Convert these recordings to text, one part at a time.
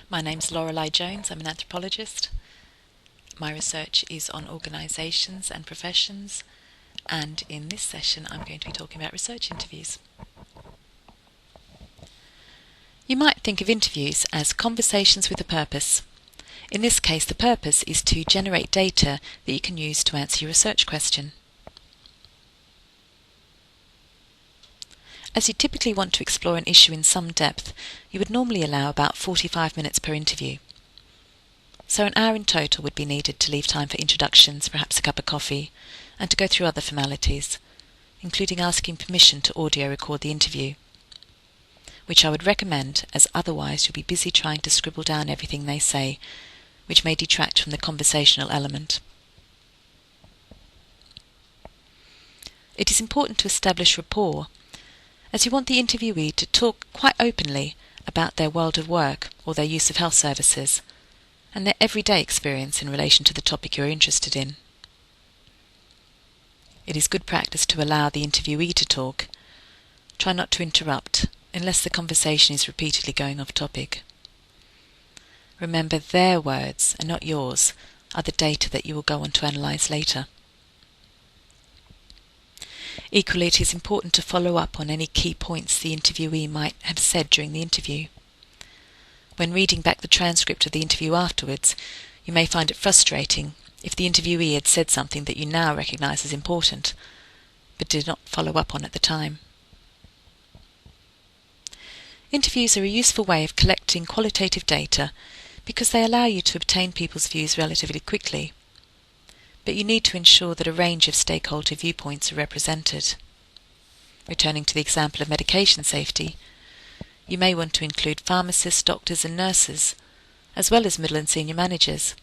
My name's Lorelei Jones. I'm an anthropologist. My research is on organisations and professions, and in this session I'm going to be talking about research interviews. You might think of interviews as conversations with a purpose. In this case, the purpose is to generate data that you can use to answer your research question. As you typically want to explore an issue in some depth, you would normally allow about 45 minutes per interview. So an hour in total would be needed to leave time for introductions, perhaps a cup of coffee, and to go through other formalities, including asking permission to audio record the interview, which I would recommend, as otherwise you'll be busy trying to scribble down everything they say, which may detract from the conversational element. It is important to establish rapport, as you want the interviewee to talk quite openly about their world of work or their use of health services, and their everyday experience in relation to the topic you're interested in. It is good practice to allow the interviewee to talk. Try not to interrupt, unless the conversation is repeatedly going off topic. Remember, their words, and not yours, are the data that you will go on to analyse later. Equally, it is important to follow up on any key points the interviewee might have said during the interview. When reading back the transcript of the interview afterwards, you may find it frustrating if the interviewee had said something that you now recognise as important, but did not follow up on at the time. Interviews are a useful way of collecting qualitative data because they allow you to obtain people's views relatively quickly, but you need to ensure that a range of stakeholder viewpoints are represented. Returning to the example of medication safety, you may want to include pharmacists, doctors and nurses, as well as middle and senior managers,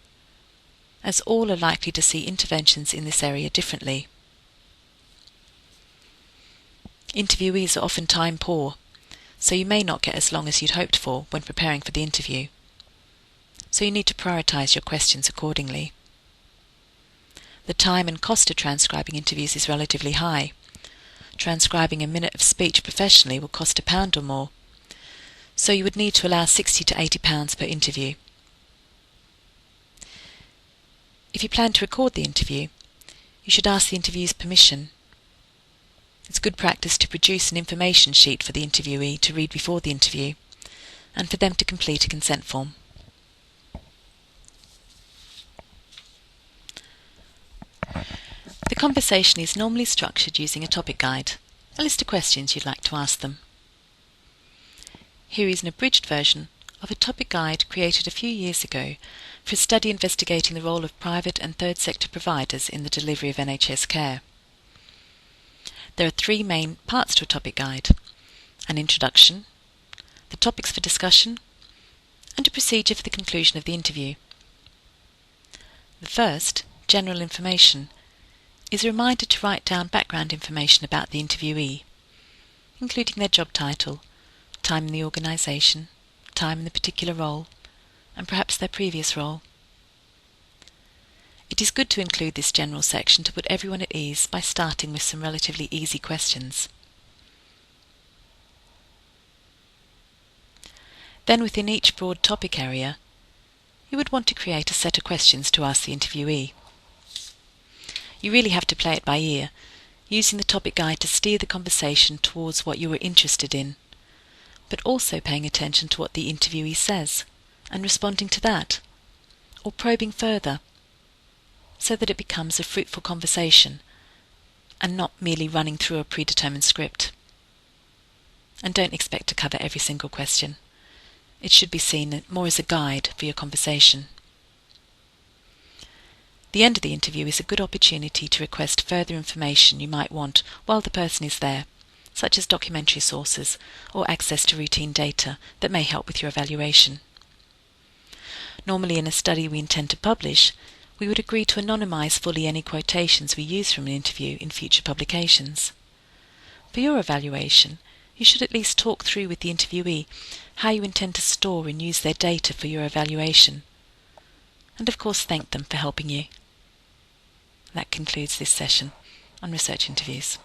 as all are likely to see interventions in this area differently. Interviewees are often time poor, so you may not get as long as you'd hoped for when preparing for the interview. So you need to prioritise your questions accordingly. The time and cost of transcribing interviews is relatively high. Transcribing a minute of speech professionally will cost £1 or more, so you would need to allow £60 to £80 per interview. If you plan to record the interview, you should ask the interviewee's permission. It's good practice to produce an information sheet for the interviewee to read before the interview, and for them to complete a consent form. The conversation is normally structured using a topic guide, a list of questions you'd like to ask them. Here is an abridged version of a topic guide created a few years ago for a study investigating the role of private and third sector providers in the delivery of NHS care. There are 3 main parts to a topic guide: an introduction, the topics for discussion, and a procedure for the conclusion of the interview. The first, general information, is a reminder to write down background information about the interviewee, including their job title, time in the organisation, time in the particular role, and perhaps their previous role. It is good to include this general section to put everyone at ease by starting with some relatively easy questions. Then within each broad topic area, you would want to create a set of questions to ask the interviewee. You really have to play it by ear, using the topic guide to steer the conversation towards what you are interested in, but also paying attention to what the interviewee says, and responding to that, or probing further, so that it becomes a fruitful conversation, and not merely running through a predetermined script. And don't expect to cover every single question. It should be seen more as a guide for your conversation. The end of the interview is a good opportunity to request further information you might want while the person is there, such as documentary sources or access to routine data that may help with your evaluation. Normally in a study we intend to publish, we would agree to anonymise fully any quotations we use from an interview in future publications. For your evaluation, you should at least talk through with the interviewee how you intend to store and use their data for your evaluation, and of course thank them for helping you. That concludes this session on research interviews.